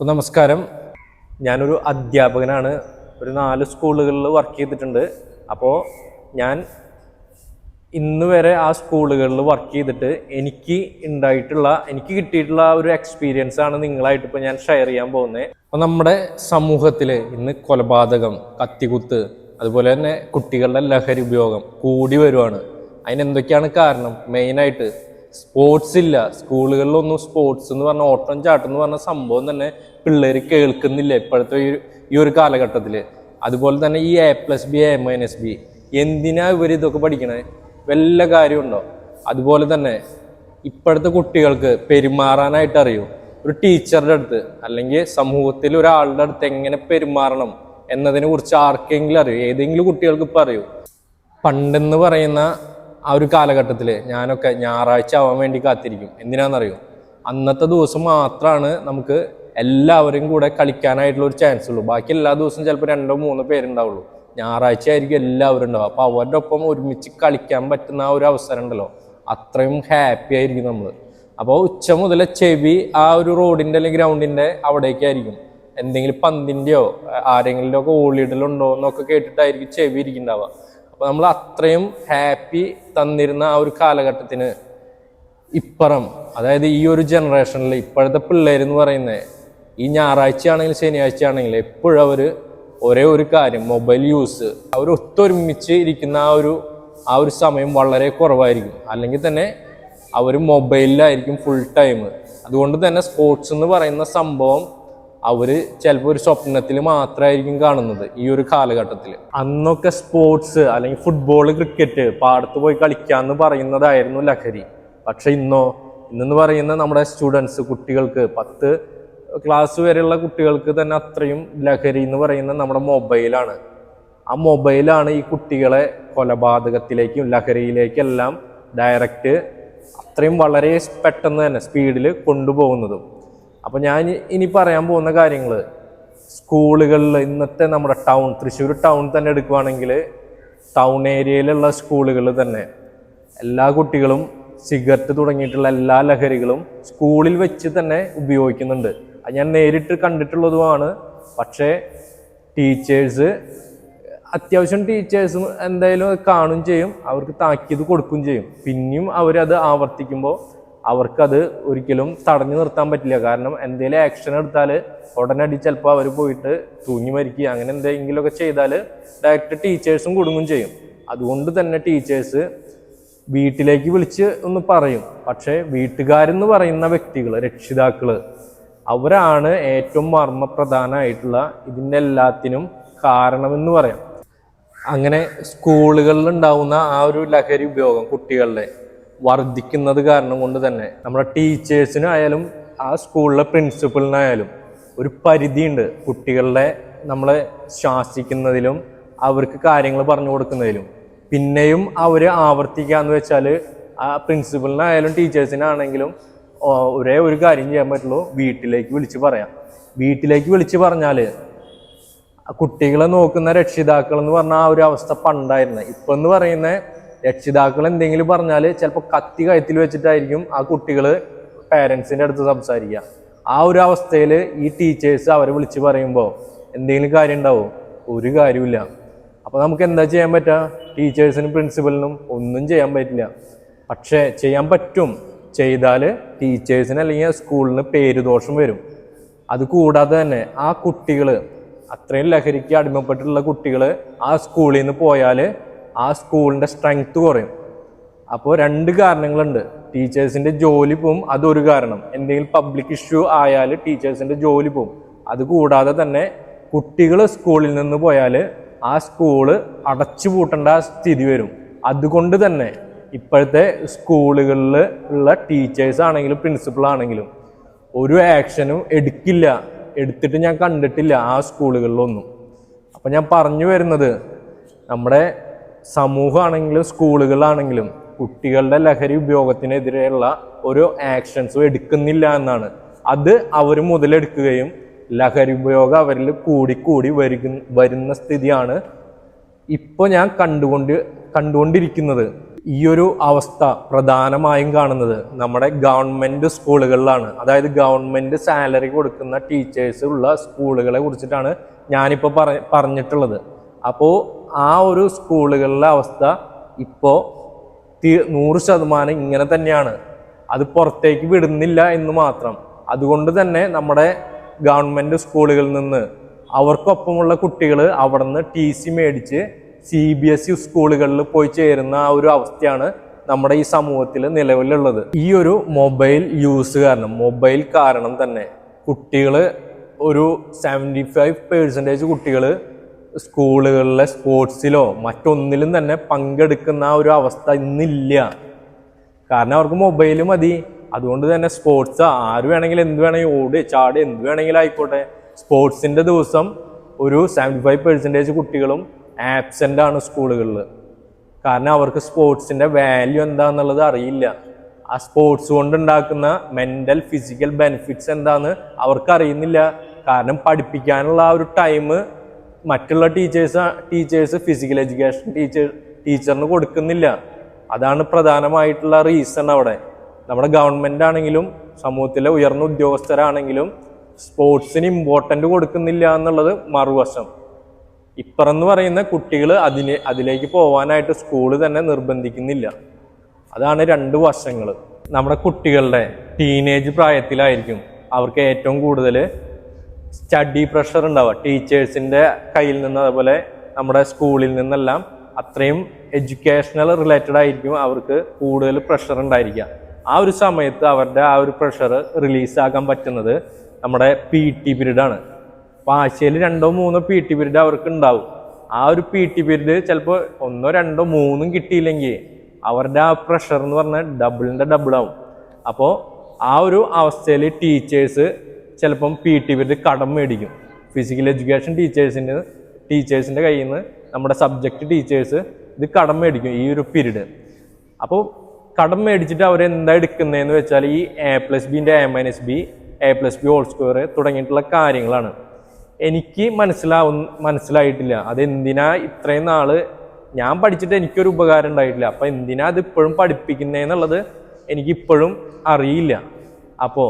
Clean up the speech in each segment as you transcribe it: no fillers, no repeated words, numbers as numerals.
അപ്പോൾ നമസ്കാരം. ഞാനൊരു അധ്യാപകനാണ്. ഒരു 4 സ്കൂളുകളിൽ വർക്ക് ചെയ്തിട്ടുണ്ട്. അപ്പോൾ ഞാൻ ഇന്ന് വരെ ആ സ്കൂളുകളിൽ വർക്ക് ചെയ്തിട്ട് എനിക്ക് കിട്ടിയിട്ടുള്ള ഒരു എക്സ്പീരിയൻസ് ആണ് നിങ്ങളായിട്ട് ഇപ്പോൾ ഞാൻ ഷെയർ ചെയ്യാൻ പോകുന്നത്. അപ്പോൾ നമ്മുടെ സമൂഹത്തിൽ ഇന്ന് കൊലപാതകം, കത്തികുത്ത്, അതുപോലെ തന്നെ കുട്ടികളുടെ ലഹരി ഉപയോഗം കൂടി വരുവാണ്. അതിനെന്തൊക്കെയാണ് കാരണം? മെയിനായിട്ട് സ്പോർട്സ് ഇല്ല. സ്കൂളുകളിലൊന്നും സ്പോർട്സ് എന്ന് പറഞ്ഞ ഓട്ടം ചാട്ടം എന്ന് പറഞ്ഞ സംഭവം തന്നെ പിള്ളേർ കേൾക്കുന്നില്ല ഇപ്പോഴത്തെ ഈ ഒരു കാലഘട്ടത്തിൽ. അതുപോലെ തന്നെ ഈ A+B A-B എന്തിനാ ഇവർ ഇതൊക്കെ പഠിക്കണേ? വല്ല കാര്യമുണ്ടോ? അതുപോലെ തന്നെ ഇപ്പോഴത്തെ കുട്ടികൾക്ക് പെരുമാറാനായിട്ട് അറിയൂ. ഒരു ടീച്ചറുടെ അടുത്ത് അല്ലെങ്കിൽ സമൂഹത്തിൽ ഒരാളുടെ അടുത്ത് എങ്ങനെ പെരുമാറണം എന്നതിനെ കുറിച്ച് ആർക്കെങ്കിലും അറിയൂ? ഏതെങ്കിലും കുട്ടികൾക്ക് ഇപ്പം അറിയൂ? പണ്ടെന്ന് പറയുന്ന ആ ഒരു കാലഘട്ടത്തിൽ ഞാനൊക്കെ ഞായറാഴ്ച ആവാൻ വേണ്ടി കാത്തിരിക്കും. എന്തിനാണെന്നറിയോ? അന്നത്തെ ദിവസം മാത്രമാണ് നമുക്ക് എല്ലാവരും കൂടെ കളിക്കാനായിട്ടുള്ള ഒരു ചാൻസ് ഉള്ളൂ. ബാക്കി എല്ലാ ദിവസവും ചിലപ്പോൾ 2-3 പേരുണ്ടാവുള്ളൂ. ഞായറാഴ്ച ആയിരിക്കും എല്ലാവരും ഉണ്ടാവും. അപ്പോൾ അവരുടെ ഒപ്പം ഒരുമിച്ച് കളിക്കാൻ പറ്റുന്ന ആ ഒരു അവസരം ഉണ്ടല്ലോ, അത്രയും ഹാപ്പി ആയിരിക്കും നമ്മൾ. അപ്പോൾ ഉച്ച മുതൽ ചെവി ആ ഒരു റോഡിൻ്റെ അല്ലെങ്കിൽ ഗ്രൗണ്ടിൻ്റെ അവിടേക്കായിരിക്കും. എന്തെങ്കിലും പന്തിൻ്റെയോ ആരെങ്കിലും ഒക്കെ ഓളിയിടലുണ്ടോ എന്നൊക്കെ കേട്ടിട്ടായിരിക്കും ചെവി ഇരിക്കുന്നുണ്ടാവുക. അപ്പോൾ നമ്മൾ അത്രയും ഹാപ്പി തന്നിരുന്ന ആ ഒരു കാലഘട്ടത്തിന് ഇപ്പുറം, അതായത് ഈ ഒരു ജനറേഷനിൽ ഇപ്പോഴത്തെ പിള്ളേരെന്ന് പറയുന്നത് ഈ ഞായറാഴ്ച ആണെങ്കിലും ശനിയാഴ്ച ആണെങ്കിലും എപ്പോഴും അവർ ഒരേ ഒരു കാര്യം, മൊബൈൽ യൂസ്. അവർ ഒത്തൊരുമിച്ച് ഇരിക്കുന്ന ആ ഒരു സമയം വളരെ കുറവായിരിക്കും. അല്ലെങ്കിൽ തന്നെ അവർ മൊബൈലിലായിരിക്കും ഫുൾ ടൈം. അതുകൊണ്ട് തന്നെ സ്പോർട്സ് എന്ന് പറയുന്ന സംഭവം അവർ ചിലപ്പോൾ ഒരു സ്വപ്നത്തിൽ മാത്രമായിരിക്കും കാണുന്നത് ഈ ഒരു കാലഘട്ടത്തിൽ. അന്നൊക്കെ സ്പോർട്സ് അല്ലെങ്കിൽ ഫുട്ബോൾ, ക്രിക്കറ്റ്, പാടത്ത് പോയി കളിക്കാമെന്ന് പറയുന്നതായിരുന്നു ലഹരി. പക്ഷെ ഇന്നെന്ന് പറയുന്ന നമ്മുടെ സ്റ്റുഡൻസ്, കുട്ടികൾക്ക് 10 ക്ലാസ് വരെയുള്ള കുട്ടികൾക്ക് തന്നെ അത്രയും ലഹരി എന്ന് പറയുന്നത് നമ്മുടെ മൊബൈലാണ്. ആ മൊബൈലാണ് ഈ കുട്ടികളെ കൊലപാതകത്തിലേക്കും ലഹരിയിലേക്കെല്ലാം ഡയറക്റ്റ് അത്രയും വളരെ പെട്ടെന്ന് തന്നെ സ്പീഡിൽ കൊണ്ടുപോകുന്നതും. അപ്പോൾ ഞാൻ ഇനി പറയാൻ പോകുന്ന കാര്യങ്ങൾ, സ്കൂളുകളിൽ ഇന്നത്തെ നമ്മുടെ തൃശ്ശൂർ ടൗൺ തന്നെ എടുക്കുവാണെങ്കിൽ, ടൗൺ ഏരിയയിലുള്ള സ്കൂളുകളിൽ തന്നെ എല്ലാ കുട്ടികളും സിഗരറ്റ് തുടങ്ങിയിട്ടുള്ള എല്ലാ ലഹരികളും സ്കൂളിൽ വെച്ച് തന്നെ ഉപയോഗിക്കുന്നുണ്ട്. അത് ഞാൻ നേരിട്ട് കണ്ടിട്ടുള്ളതുമാണ്. പക്ഷേ അത്യാവശ്യം ടീച്ചേഴ്സ് എന്തായാലും കാണും ചെയ്യും, അവർക്ക് താക്കീത് കൊടുക്കുകയും ചെയ്യും. പിന്നെയും അവരത് ആവർത്തിക്കുമ്പോൾ അവർക്കത് ഒരിക്കലും തടഞ്ഞു നിർത്താൻ പറ്റില്ല. കാരണം എന്തെങ്കിലും ആക്ഷൻ എടുത്താൽ ഉടനടി ചിലപ്പോൾ അവർ പോയിട്ട് തൂങ്ങി മരിക്കുക, അങ്ങനെ എന്തെങ്കിലുമൊക്കെ ചെയ്താൽ ഡയറക്റ്റ് ടീച്ചേഴ്സും കൊടുക്കുകയും ചെയ്യും. അതുകൊണ്ട് തന്നെ ടീച്ചേഴ്സ് വീട്ടിലേക്ക് വിളിച്ച് ഒന്ന് പറയും. പക്ഷേ വീട്ടുകാരെന്ന് പറയുന്ന വ്യക്തികൾ, രക്ഷിതാക്കൾ, അവരാണ് ഏറ്റവും മർമ്മപ്രധാനമായിട്ടുള്ള ഇതിൻ്റെ എല്ലാത്തിനും കാരണമെന്ന് പറയാം. അങ്ങനെ സ്കൂളുകളിൽ ഉണ്ടാവുന്ന ആ ഒരു ലഹരി ഉപയോഗം കുട്ടികളുടെ വർദ്ധിക്കുന്നത് കാരണം കൊണ്ട് തന്നെ നമ്മുടെ ടീച്ചേഴ്സിനായാലും ആ സ്കൂളിലെ പ്രിൻസിപ്പലിനായാലും ഒരു പരിധിയുണ്ട് കുട്ടികളുടെ നമ്മളെ ശാസിക്കുന്നതിലും അവർക്ക് കാര്യങ്ങൾ പറഞ്ഞു കൊടുക്കുന്നതിലും. പിന്നെയും അവർ ആവർത്തിക്കാന്ന് വെച്ചാൽ ആ പ്രിൻസിപ്പലിനായാലും ടീച്ചേഴ്സിനാണെങ്കിലും ഒരേ ഒരു കാര്യം ചെയ്യാൻ പറ്റുള്ളൂ, വീട്ടിലേക്ക് വിളിച്ച് പറയാം. വീട്ടിലേക്ക് വിളിച്ച് പറഞ്ഞാൽ കുട്ടികളെ നോക്കുന്ന രക്ഷിതാക്കൾ എന്ന് പറഞ്ഞാൽ ആ ഒരു അവസ്ഥ പണ്ടായിരുന്നു. ഇപ്പം എന്ന് പറയുന്ന രക്ഷിതാക്കൾ എന്തെങ്കിലും പറഞ്ഞാൽ ചിലപ്പോൾ കത്തി കഴുത്തിൽ വെച്ചിട്ടായിരിക്കും ആ കുട്ടികൾ പേരൻസിൻ്റെ അടുത്ത് സംസാരിക്കുക. ആ ഒരു അവസ്ഥയിൽ ഈ ടീച്ചേഴ്സ് അവരെ വിളിച്ച് പറയുമ്പോൾ എന്തെങ്കിലും കാര്യം ഉണ്ടാവും? ഒരു കാര്യമില്ല. അപ്പോൾ നമുക്ക് എന്താ ചെയ്യാൻ പറ്റുക? ടീച്ചേഴ്സിനും പ്രിൻസിപ്പലിനും ഒന്നും ചെയ്യാൻ പറ്റില്ല. പക്ഷേ ചെയ്യാൻ പറ്റും. ചെയ്താൽ ടീച്ചേഴ്സിന് അല്ലെങ്കിൽ സ്കൂളിന് പേരുദോഷം വരും. അതുകൂടാതെ തന്നെ ആ കുട്ടികൾ, അത്രയും ലഹരിക്ക് അടിമപ്പെട്ടിട്ടുള്ള കുട്ടികൾ ആ സ്കൂളിൽ നിന്ന് പോയാൽ ആ സ്കൂളിൻ്റെ സ്ട്രെങ്ത് കുറയും. അപ്പോൾ 2 കാരണങ്ങളുണ്ട്. ടീച്ചേഴ്സിൻ്റെ ജോലി പോവും, അതൊരു കാരണം. എന്തെങ്കിലും പബ്ലിക് ഇഷ്യൂ ആയാൽ ടീച്ചേഴ്സിൻ്റെ ജോലി പോവും. അതുകൂടാതെ തന്നെ കുട്ടികൾ സ്കൂളിൽ നിന്ന് പോയാൽ ആ സ്കൂള് അടച്ചു പൂട്ടേണ്ട സ്ഥിതി വരും. അതുകൊണ്ട് തന്നെ ഇപ്പോഴത്തെ സ്കൂളുകളിൽ ഉള്ള ടീച്ചേഴ്സ് ആണെങ്കിലും പ്രിൻസിപ്പൾ ആണെങ്കിലും ഒരു ആക്ഷനും എടുത്തിട്ട് ഞാൻ കണ്ടിട്ടില്ല ആ സ്കൂളുകളിലൊന്നും. അപ്പം ഞാൻ പറഞ്ഞു വരുന്നത്, നമ്മുടെ സമൂഹമാണെങ്കിലും സ്കൂളുകളാണെങ്കിലും കുട്ടികളുടെ ലഹരി ഉപയോഗത്തിനെതിരെയുള്ള ഒരു ആക്ഷൻസും എടുക്കുന്നില്ല എന്നാണ്. അത് അവർ മുതലെടുക്കുകയും ലഹരി ഉപയോഗം അവരിൽ കൂടി വരുന്ന സ്ഥിതിയാണ് ഇപ്പോൾ ഞാൻ കണ്ടുകൊണ്ടിരിക്കുന്നത്. ഈ ഒരു അവസ്ഥ പ്രധാനമായും കാണുന്നത് നമ്മുടെ ഗവൺമെൻറ് സ്കൂളുകളിലാണ്. അതായത് ഗവൺമെൻറ് സാലറി കൊടുക്കുന്ന ടീച്ചേഴ്സ് ഉള്ള സ്കൂളുകളെ കുറിച്ചിട്ടാണ് ഞാനിപ്പോൾ പറഞ്ഞിട്ടുള്ളത്. അപ്പോൾ ആ ഒരു സ്കൂളുകളിലെ അവസ്ഥ ഇപ്പോൾ 100% ഇങ്ങനെ തന്നെയാണ്. അത് പുറത്തേക്ക് വിടുന്നില്ല എന്ന് മാത്രം. അതുകൊണ്ട് തന്നെ നമ്മുടെ ഗവൺമെൻറ് സ്കൂളുകളിൽ നിന്ന് അവർക്കൊപ്പമുള്ള കുട്ടികൾ അവിടെ നിന്ന് TC മേടിച്ച് CBSE സ്കൂളുകളിൽ പോയി ചേരുന്ന ആ ഒരു അവസ്ഥയാണ് നമ്മുടെ ഈ സമൂഹത്തിൽ നിലവിലുള്ളത്. ഈ ഒരു മൊബൈൽ കാരണം തന്നെ കുട്ടികൾ ഒരു 75% കുട്ടികൾ സ്കൂളുകളിലെ സ്പോർട്സിലോ മറ്റൊന്നിലും തന്നെ പങ്കെടുക്കുന്ന ആ ഒരു അവസ്ഥ ഇന്നില്ല. കാരണം അവർക്ക് മൊബൈൽ മതി. അതുകൊണ്ട് തന്നെ സ്പോർട്സ് ആര് വേണമെങ്കിലും എന്ത് വേണമെങ്കിൽ ഓടി ചാടി എന്ത് വേണമെങ്കിലും ആയിക്കോട്ടെ, സ്പോർട്സിൻ്റെ ദിവസം ഒരു 75% കുട്ടികളും ആബ്സെൻ്റ് ആണ് സ്കൂളുകളിൽ. കാരണം അവർക്ക് സ്പോർട്സിൻ്റെ വാല്യൂ എന്താണെന്നുള്ളത് അറിയില്ല. ആ സ്പോർട്സ് കൊണ്ടുണ്ടാക്കുന്ന മെൻ്റൽ ഫിസിക്കൽ ബെനിഫിറ്റ്സ് എന്താണെന്ന് അവർക്ക് അറിയുന്നില്ല. കാരണം പഠിപ്പിക്കാനുള്ള ആ ഒരു ടൈം മറ്റുള്ള ടീച്ചേഴ്സ് ഫിസിക്കൽ എഡ്യൂക്കേഷൻ ടീച്ചറിന് കൊടുക്കുന്നില്ല. അതാണ് പ്രധാനമായിട്ടുള്ള റീസൺ. അവിടെ നമ്മുടെ ഗവൺമെൻറ് ആണെങ്കിലും സമൂഹത്തിലെ ഉയർന്ന ഉദ്യോഗസ്ഥരാണെങ്കിലും സ്പോർട്സിന് ഇമ്പോർട്ടൻ്റ് കൊടുക്കുന്നില്ല എന്നുള്ളത് മറുവശം. ഇപ്പറന്ന് പറയുന്ന കുട്ടികൾ അതിലേക്ക് പോകാനായിട്ട് സ്കൂള് തന്നെ നിർബന്ധിക്കുന്നില്ല. അതാണ് രണ്ട് വശങ്ങൾ. നമ്മുടെ കുട്ടികളുടെ ടീനേജ് പ്രായത്തിലായിരിക്കും അവർക്ക് ഏറ്റവും കൂടുതൽ സ്റ്റഡി പ്രഷർ ഉണ്ടാവുക. ടീച്ചേഴ്സിൻ്റെ കയ്യിൽ നിന്ന് അതുപോലെ നമ്മുടെ സ്കൂളിൽ നിന്നെല്ലാം അത്രയും എഡ്യൂക്കേഷണൽ റിലേറ്റഡ് ആയിരിക്കും അവർക്ക് കൂടുതൽ പ്രഷർ ഉണ്ടായിരിക്കുക. ആ ഒരു സമയത്ത് അവരുടെ ആ ഒരു പ്രഷർ റിലീസാക്കാൻ പറ്റുന്നത് നമ്മുടെ PT പീരീഡാണ്. അപ്പോൾ ആഴ്ചയിൽ 2-3 PT പീരീഡ് അവർക്ക് ഉണ്ടാവും. ആ ഒരു PT പീരീഡ് ചിലപ്പോൾ 1, 2, 3 കിട്ടിയില്ലെങ്കിൽ അവരുടെ ആ പ്രഷർ എന്ന് പറഞ്ഞാൽ ഡബിളിൻ്റെ ഡബിളാവും. അപ്പോൾ ആ ഒരു അവസ്ഥയിൽ ടീച്ചേഴ്സ് ചിലപ്പം PT പീരീഡ് കടം മേടിക്കും. ഫിസിക്കൽ എഡ്യൂക്കേഷൻ ടീച്ചേഴ്സിൻ്റെ കയ്യിൽ നിന്ന് നമ്മുടെ സബ്ജക്റ്റ് ടീച്ചേഴ്സ് ഇത് കടം മേടിക്കും ഈ ഒരു പീരീഡ്. അപ്പോൾ കടം മേടിച്ചിട്ട് അവരെന്താ എടുക്കുന്നതെന്ന് വെച്ചാൽ ഈ A+Bൻ്റെ A-B, A+B ഹോൾ സ്ക്വയർ തുടങ്ങിയിട്ടുള്ള കാര്യങ്ങളാണ്. എനിക്ക് മനസ്സിലായിട്ടില്ല അതെന്തിനാ ഇത്രയും നാള് ഞാൻ പഠിച്ചിട്ട് എനിക്കൊരു ഉപകാരം ഉണ്ടായിട്ടില്ല. അപ്പം എന്തിനാ അത് ഇപ്പോഴും പഠിപ്പിക്കുന്നതെന്നുള്ളത് എനിക്കിപ്പോഴും അറിയില്ല. അപ്പോൾ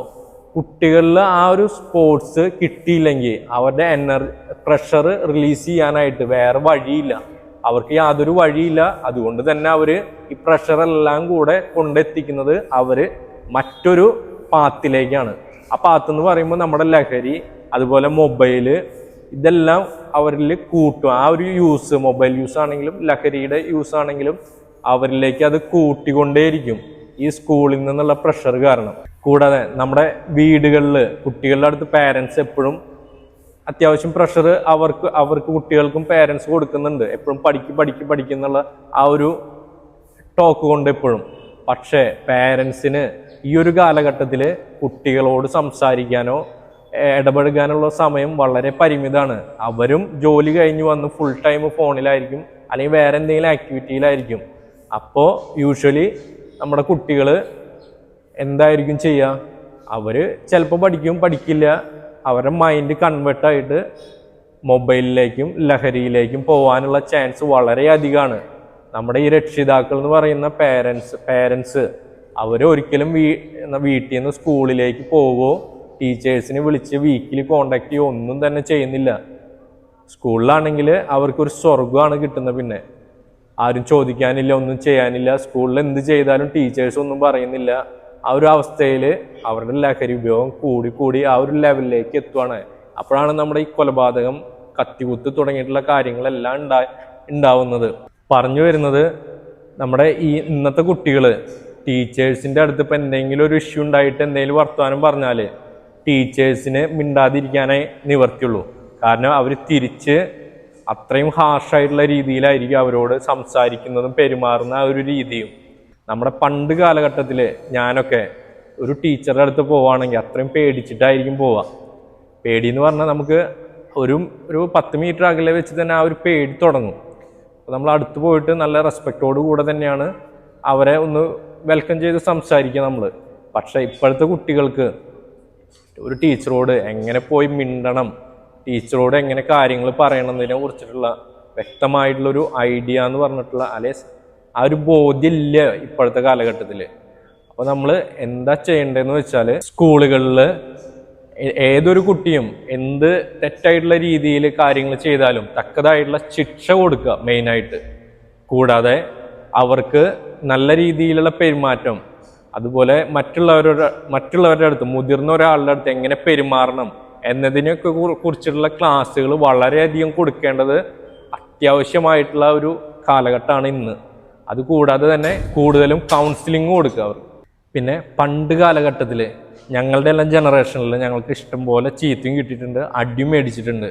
കുട്ടികളിൽ ആ ഒരു സ്പോർട്സ് കിട്ടിയില്ലെങ്കിൽ അവരുടെ പ്രഷർ റിലീസ് ചെയ്യാനായിട്ട് വേറെ വഴിയില്ല. അവർക്ക് യാതൊരു വഴിയില്ല. അതുകൊണ്ട് തന്നെ അവർ ഈ പ്രഷറെല്ലാം കൂടെ കൊണ്ടെത്തിക്കുന്നത് അവർ മറ്റൊരു പാത്തിലേക്കാണ്. ആ പാത്ത് എന്ന് പറയുമ്പോൾ നമ്മുടെ ലഹരി, അതുപോലെ മൊബൈല്, ഇതെല്ലാം അവരിൽ കൂട്ടും. ആ ഒരു മൊബൈൽ യൂസ് ആണെങ്കിലും ലഹരിയുടെ യൂസ് ആണെങ്കിലും അവരിലേക്ക് അത് കൂട്ടിക്കൊണ്ടേയിരിക്കും ഈ സ്കൂളിൽ നിന്നുള്ള പ്രഷർ കാരണം. കൂടാതെ നമ്മുടെ വീടുകളിൽ കുട്ടികളുടെ അടുത്ത് പാരൻസ് എപ്പോഴും അത്യാവശ്യം പ്രഷർ അവർക്ക് കുട്ടികൾക്കും പാരൻസ് കൊടുക്കുന്നുണ്ട്. എപ്പോഴും പഠിക്കുന്നുള്ള ആ ഒരു ടോക്ക് കൊണ്ട് എപ്പോഴും. പക്ഷേ പാരൻസിന് ഈ ഒരു കാലഘട്ടത്തിൽ കുട്ടികളോട് സംസാരിക്കാനോ ഇടപഴകാനുള്ള സമയം വളരെ പരിമിതമാണ്. അവരും ജോലി കഴിഞ്ഞ് വന്ന് ഫുൾ ടൈം ഫോണിലായിരിക്കും അല്ലെങ്കിൽ വേറെ എന്തെങ്കിലും ആക്ടിവിറ്റിയിലായിരിക്കും. അപ്പോൾ യൂഷ്വലി നമ്മുടെ കുട്ടികൾ എന്തായിരിക്കും ചെയ്യുക? അവർ ചിലപ്പോൾ പഠിക്കില്ല. അവരുടെ മൈൻഡ് കൺവേർട്ടായിട്ട് മൊബൈലിലേക്കും ലഹരിയിലേക്കും പോകാനുള്ള ചാൻസ് വളരെ അധികമാണ്. നമ്മുടെ ഈ രക്ഷിതാക്കൾ എന്ന് പറയുന്ന പേരൻസ് അവർ ഒരിക്കലും വീട്ടിൽ നിന്ന് സ്കൂളിലേക്ക് പോവുകയോ ടീച്ചേഴ്സിനെ വിളിച്ച് വീക്കിലി കോണ്ടാക്ട് ചെയ്യുകയോ ഒന്നും തന്നെ ചെയ്യുന്നില്ല. സ്കൂളിലാണെങ്കിൽ അവർക്കൊരു സ്വർഗമാണ് കിട്ടുന്നത്. പിന്നെ ആരും ചോദിക്കാനില്ല, ഒന്നും ചെയ്യാനില്ല. സ്കൂളിൽ എന്ത് ചെയ്താലും ടീച്ചേഴ്സ് ഒന്നും പറയുന്നില്ല. ആ ഒരു അവസ്ഥയിൽ അവരുടെ ലഹരി ഉപയോഗം കൂടി ആ ഒരു ലെവലിലേക്ക് എത്തുവാണ്. അപ്പോഴാണ് നമ്മുടെ ഈ കൊലപാതകം, കത്തികുത്ത് തുടങ്ങിയിട്ടുള്ള കാര്യങ്ങളെല്ലാം ഉണ്ടാവുന്നത്. പറഞ്ഞു വരുന്നത് നമ്മുടെ ഈ ഇന്നത്തെ കുട്ടികൾ ടീച്ചേഴ്സിൻ്റെ അടുത്ത് ഇപ്പം എന്തെങ്കിലും ഒരു ഇഷ്യൂ ഉണ്ടായിട്ട് എന്തെങ്കിലും വർത്തമാനം പറഞ്ഞാൽ ടീച്ചേഴ്സിന് മിണ്ടാതിരിക്കാനേ നിവർത്തിയുള്ളൂ. കാരണം അവർ തിരിച്ച് അത്രയും ഹാർഷായിട്ടുള്ള രീതിയിലായിരിക്കും അവരോട് സംസാരിക്കുന്നതും പെരുമാറുന്ന ആ ഒരു രീതിയും. നമ്മുടെ പണ്ട് കാലഘട്ടത്തിൽ ഞാനൊക്കെ ഒരു ടീച്ചറുടെ അടുത്ത് പോവുകയാണെങ്കിൽ അത്രയും പേടിച്ചിട്ടായിരിക്കും പോവുക. പേടിയെന്ന് പറഞ്ഞാൽ നമുക്ക് ഒരു 10 മീറ്റർ അകലെ വെച്ച് തന്നെ ആ ഒരു പേടി തുടങ്ങും. അപ്പോൾ നമ്മൾ അടുത്ത് പോയിട്ട് നല്ല റെസ്പെക്റ്റോട് കൂടെ തന്നെയാണ് അവരെ ഒന്ന് വെൽക്കം ചെയ്ത് സംസാരിക്കുക നമ്മൾ. പക്ഷേ ഇപ്പോഴത്തെ കുട്ടികൾക്ക് ഒരു ടീച്ചറോട് എങ്ങനെ പോയി മിണ്ടണം, ടീച്ചറോട് എങ്ങനെ കാര്യങ്ങൾ പറയണമെന്നതിനെ കുറിച്ചിട്ടുള്ള വ്യക്തമായിട്ടുള്ളൊരു ഐഡിയ എന്ന് പറഞ്ഞിട്ടുള്ള ആ ഒരു ബോധ്യം ഇല്ല ഇപ്പോഴത്തെ കാലഘട്ടത്തിൽ. അപ്പോൾ നമ്മൾ എന്താ ചെയ്യേണ്ടതെന്ന് വെച്ചാൽ, സ്കൂളുകളിൽ ഏതൊരു കുട്ടിയും എന്ത് തെറ്റായിട്ടുള്ള രീതിയിൽ കാര്യങ്ങൾ ചെയ്താലും തക്കതായിട്ടുള്ള ശിക്ഷ കൊടുക്കുക മെയിനായിട്ട്. കൂടാതെ അവർക്ക് നല്ല രീതിയിലുള്ള പെരുമാറ്റം, അതുപോലെ മറ്റുള്ളവരുടെ അടുത്ത്, മുതിർന്ന ഒരാളുടെ അടുത്ത് എങ്ങനെ പെരുമാറണം എന്നതിനൊക്കെ കുറിച്ചിട്ടുള്ള ക്ലാസ്സുകൾ വളരെയധികം കൊടുക്കേണ്ടത് അത്യാവശ്യമായിട്ടുള്ള ഒരു കാലഘട്ടമാണ് ഇന്ന്. അതുകൂടാതെ തന്നെ കൂടുതലും കൗൺസിലിംഗ് കൊടുക്കുക അവർക്ക്. പിന്നെ പണ്ട് കാലഘട്ടത്തിൽ ഞങ്ങളുടെ എല്ലാം ജനറേഷനിൽ ഞങ്ങൾക്ക് ഇഷ്ടം പോലെ ചീത്തയും കിട്ടിയിട്ടുണ്ട്, അടിയും മേടിച്ചിട്ടുണ്ട്.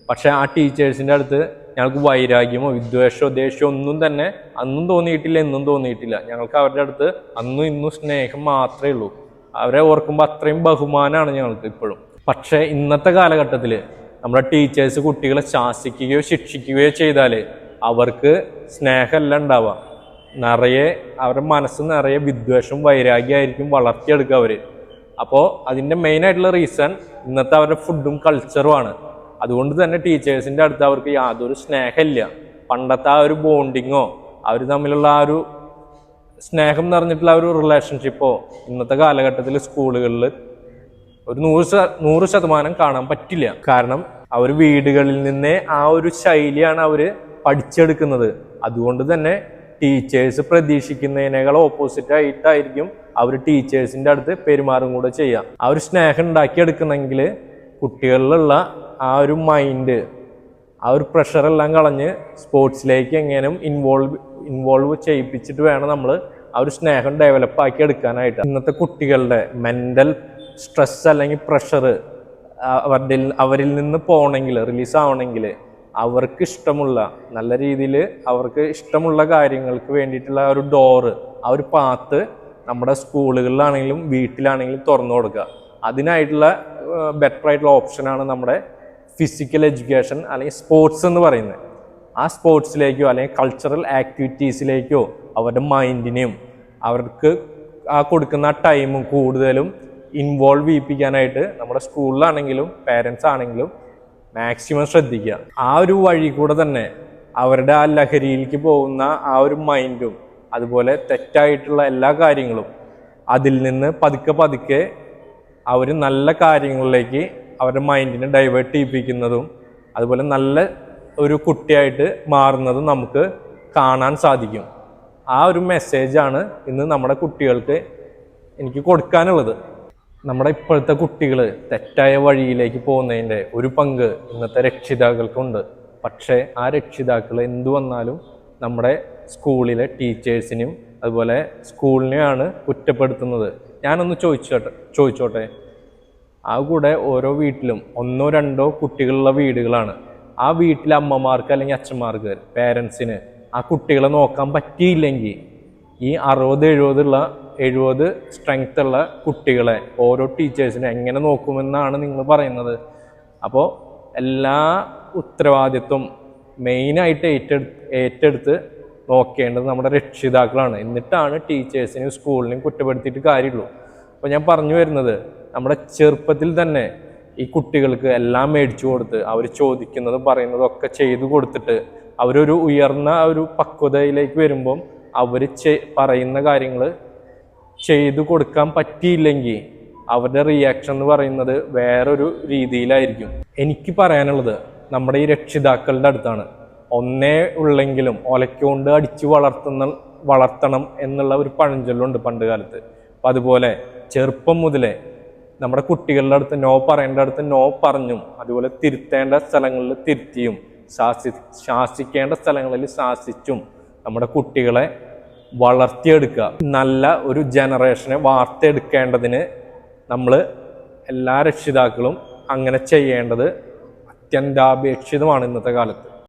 പക്ഷെ ആ ടീച്ചേഴ്സിൻ്റെ അടുത്ത് ഞങ്ങൾക്ക് വൈരാഗ്യമോ വിദ്വേഷമോ ദേഷ്യമോ ഒന്നും തന്നെ അന്നും തോന്നിയിട്ടില്ല, എന്നും തോന്നിയിട്ടില്ല. ഞങ്ങൾക്ക് അവരുടെ അടുത്ത് അന്നും ഇന്നും സ്നേഹം മാത്രമേ ഉള്ളൂ. അവരെ ഓർക്കുമ്പോൾ അത്രയും ബഹുമാനമാണ് ഞങ്ങൾക്ക് ഇപ്പോഴും. പക്ഷേ ഇന്നത്തെ കാലഘട്ടത്തിൽ നമ്മുടെ ടീച്ചേഴ്സ് കുട്ടികളെ ശാസിക്കുകയോ ശിക്ഷിക്കുകയോ ചെയ്താൽ അവർക്ക് സ്നേഹമല്ല ഉണ്ടാവുക, നിറയെ അവരുടെ മനസ്സ് നിറയെ വിദ്വേഷവും വൈരാഗ്യമായിരിക്കും വളർത്തിയെടുക്കുക അവർ. അപ്പോൾ അതിൻ്റെ മെയിനായിട്ടുള്ള റീസൺ ഇന്നത്തെ അവരുടെ ഫുഡും കൾച്ചറുമാണ്. അതുകൊണ്ട് തന്നെ ടീച്ചേഴ്സിൻ്റെ അടുത്ത് അവർക്ക് യാതൊരു സ്നേഹമില്ല. പണ്ടത്തെ ആ ഒരു ബോണ്ടിങ്ങോ അവർ തമ്മിലുള്ള ആ ഒരു സ്നേഹം നിറഞ്ഞിട്ടുള്ള ആ ഒരു റിലേഷൻഷിപ്പോ ഇന്നത്തെ കാലഘട്ടത്തിൽ സ്കൂളുകളിൽ ഒരു 100% കാണാൻ പറ്റില്ല. കാരണം അവർ വീടുകളിൽ നിന്നേ ആ ഒരു ശൈലിയാണ് അവർ പഠിച്ചെടുക്കുന്നത്. അതുകൊണ്ട് തന്നെ ടീച്ചേഴ്സ് പ്രതീക്ഷിക്കുന്നതിനേക്കാൾ ഓപ്പോസിറ്റ് ആയിട്ടായിരിക്കും അവർ ടീച്ചേഴ്സിൻ്റെ അടുത്ത് പെരുമാറും കൂടെ ചെയ്യുക. ആ ഒരു സ്നേഹം ഉണ്ടാക്കിയെടുക്കണമെങ്കിൽ കുട്ടികളിലുള്ള ആ ഒരു മൈൻഡ്, ആ ഒരു പ്രഷറെല്ലാം കളഞ്ഞ് സ്പോർട്സിലേക്ക് എങ്ങനെയും ഇൻവോൾവ് ചെയ്യിപ്പിച്ചിട്ട് വേണം നമ്മൾ ആ ഒരു സ്നേഹം ഡെവലപ്പ് ആക്കി എടുക്കാനായിട്ട്. ഇന്നത്തെ കുട്ടികളുടെ മെൻ്റൽ സ്ട്രെസ് അല്ലെങ്കിൽ പ്രഷർ അവരിൽ നിന്ന് പോകണമെങ്കിൽ, റിലീസ് ആവണമെങ്കിൽ അവർക്ക് ഇഷ്ടമുള്ള നല്ല രീതിയിൽ അവർക്ക് ഇഷ്ടമുള്ള കാര്യങ്ങൾക്ക് വേണ്ടിയിട്ടുള്ള ആ ഒരു ഡോറ്, ആ ഒരു പാത്ത് നമ്മുടെ സ്കൂളുകളിലാണെങ്കിലും വീട്ടിലാണെങ്കിലും തുറന്നു കൊടുക്കുക. അതിനായിട്ടുള്ള ബെറ്റർ ആയിട്ടുള്ള ഓപ്ഷനാണ് നമ്മുടെ ഫിസിക്കൽ എഡ്യൂക്കേഷൻ അല്ലെങ്കിൽ സ്പോർട്സ് എന്ന് പറയുന്നത്. ആ സ്പോർട്സിലേക്കോ അല്ലെങ്കിൽ കൾച്ചറൽ ആക്ടിവിറ്റീസിലേക്കോ അവരുടെ മൈൻഡിനെയും അവർക്ക് ആ കൊടുക്കുന്ന ടൈമും കൂടുതലും ഇൻവോൾവ് ചെയ്യിപ്പിക്കാനായിട്ട് നമ്മുടെ സ്കൂളിലാണെങ്കിലും പേരൻസ് ആണെങ്കിലും മാക്സിമം ശ്രദ്ധിക്കുക. ആ ഒരു വഴി കൂടെ തന്നെ അവരുടെ ആ ലഹരിയിലേക്ക് പോകുന്ന ആ ഒരു മൈൻഡും അതുപോലെ തെറ്റായിട്ടുള്ള എല്ലാ കാര്യങ്ങളും അതിൽ നിന്ന് പതുക്കെ അവർ നല്ല കാര്യങ്ങളിലേക്ക് അവരുടെ മൈൻഡിനെ ഡൈവേർട്ട് ചെയ്യിപ്പിക്കുന്നതും അതുപോലെ നല്ല ഒരു കുട്ടിയായിട്ട് മാറുന്നതും നമുക്ക് കാണാൻ സാധിക്കും. ആ ഒരു മെസ്സേജാണ് ഇന്ന് നമ്മുടെ കുട്ടികൾക്ക് എനിക്ക് കൊടുക്കാനുള്ളത്. നമ്മുടെ ഇപ്പോഴത്തെ കുട്ടികൾ തെറ്റായ വഴിയിലേക്ക് പോകുന്നതിൻ്റെ ഒരു പങ്ക് ഇന്നത്തെ രക്ഷിതാക്കൾക്കുണ്ട്. പക്ഷേ ആ രക്ഷിതാക്കൾ എന്തു വന്നാലും നമ്മുടെ സ്കൂളിലെ ടീച്ചേഴ്സിനെയും അതുപോലെ സ്കൂളിനെയാണ് കുറ്റപ്പെടുത്തുന്നത്. ഞാനൊന്ന് ചോദിച്ചോട്ടെ, ആ കൂടെ ഓരോ വീട്ടിലും 1-2 കുട്ടികളുള്ള വീടുകളാണ്. ആ വീട്ടിലെ അമ്മമാർക്ക് അല്ലെങ്കിൽ അച്ഛന്മാർക്ക്, പേരൻസിന് ആ കുട്ടികളെ നോക്കാൻ പറ്റിയില്ലെങ്കിൽ ഈ 60-70 സ്ട്രെങ്ത് ഉള്ള കുട്ടികളെ ഓരോ ടീച്ചേഴ്സിനെ എങ്ങനെ നോക്കുമെന്നാണ് നിങ്ങൾ പറയുന്നത്? അപ്പോൾ എല്ലാ ഉത്തരവാദിത്വം മെയിനായിട്ട് ഏറ്റെടുത്ത് നോക്കേണ്ടത് നമ്മുടെ രക്ഷിതാക്കളാണ്. എന്നിട്ടാണ് ടീച്ചേഴ്സിനെയും സ്കൂളിനെയും കുറ്റപ്പെടുത്തിയിട്ട് കാര്യമുള്ളൂ. അപ്പോൾ ഞാൻ പറഞ്ഞു വരുന്നത്, നമ്മുടെ ചെറുപ്പത്തിൽ തന്നെ ഈ കുട്ടികൾക്ക് എല്ലാം മേടിച്ചു കൊടുത്ത് അവർ ചോദിക്കുന്നതും പറയുന്നതും ഒക്കെ ചെയ്തു കൊടുത്തിട്ട് അവരൊരു ഉയർന്ന ഒരു പക്വതയിലേക്ക് വരുമ്പം അവർ പറയുന്ന കാര്യങ്ങൾ ചെയ്തു കൊടുക്കാൻ പറ്റിയില്ലെങ്കിൽ അവരുടെ റിയാക്ഷൻ എന്ന് പറയുന്നത് വേറൊരു രീതിയിലായിരിക്കും. എനിക്ക് പറയാനുള്ളത് നമ്മുടെ ഈ രക്ഷിതാക്കളുടെ അടുത്താണ്. ഒന്നേ ഉള്ളെങ്കിലും ഒലക്കൊണ്ട് അടിച്ച് വളർത്തണം എന്നുള്ള ഒരു പഴഞ്ചൊല്ലുണ്ട് പണ്ട് കാലത്ത്. അപ്പം അതുപോലെ ചെറുപ്പം മുതലേ നമ്മുടെ കുട്ടികളുടെ അടുത്ത് നോ പറയേണ്ട അടുത്ത് നോ പറഞ്ഞും അതുപോലെ തിരുത്തേണ്ട സ്ഥലങ്ങളിൽ തിരുത്തിയും ശാസിക്കേണ്ട സ്ഥലങ്ങളിൽ ശാസിച്ചും നമ്മുടെ കുട്ടികളെ വളർത്തിയെടുക്കുക. നല്ല ഒരു ജനറേഷനെ വാർത്തെടുക്കേണ്ടതിന് നമ്മൾ എല്ലാ രക്ഷിതാക്കളും അങ്ങനെ ചെയ്യേണ്ടത് അത്യന്താപേക്ഷിതമാണ് ഇന്നത്തെ കാലത്ത്.